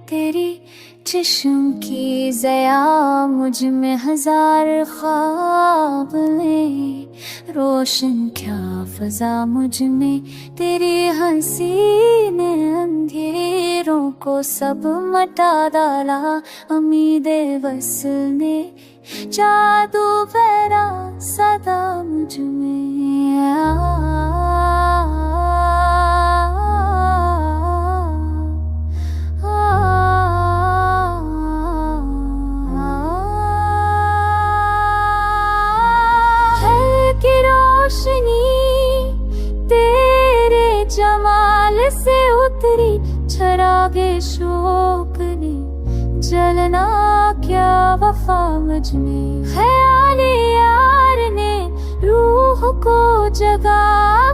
तेरी जिस्म की ज़या मुझ में हजार ख्वाब में, रोशन क्या फ़ज़ा मुझ में तेरी हंसी ने अंधेरों को सब मटा डाला। उम्मीदे वस्ल ने जादू भरा सदा मुझ में। तेरे जमाल से उतरी चरागे शौक ने, जलना क्या वफा मुझ में। ख्याली यार ने रूह को जगा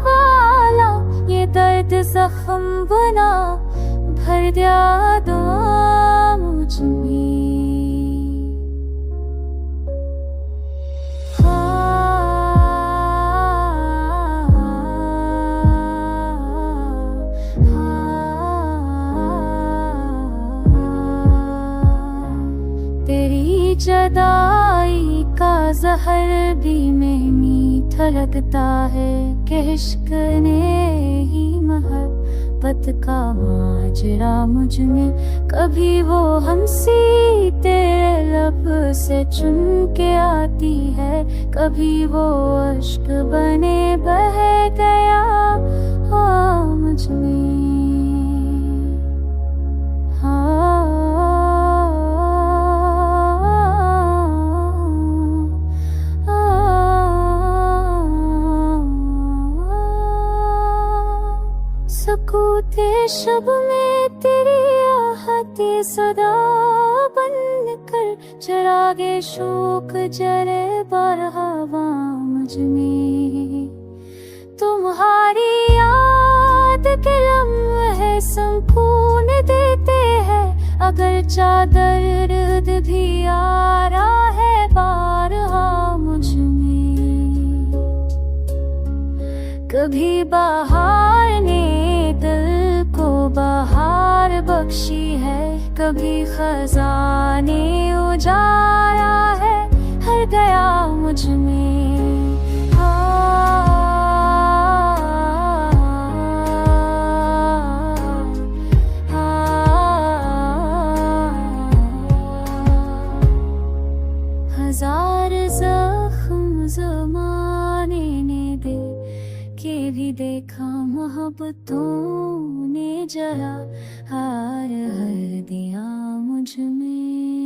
वाला, ये दर्द जख्म बना भर दिया दुआ मुझ में। तेरी जदाई का जहर भी में मीठा लगता है, कि इश्क ने ही मोहब्बत का माजरा मुझ में। कभी वो हंसी तेरे लब से चुन के आती है, कभी वो अश्क बने बह गया मुझ में। सकूते शब में तेरी आहती सदा बन कर, चरागे शोक जरे बरहवा मुझ में। तुम्हारी याद के लम्हे सुकून देते हैं, अगर चादर भी आ रहा है बारहा मुझ में। कभी बहार ने दिल को बहार बख्शी है, कभी खजाने उजारा है हर गया मुझ में। हजार जख्म ज़माने ने दे के भी देखा, मोहब्बतों ने जरा हार हर दिया मुझ में।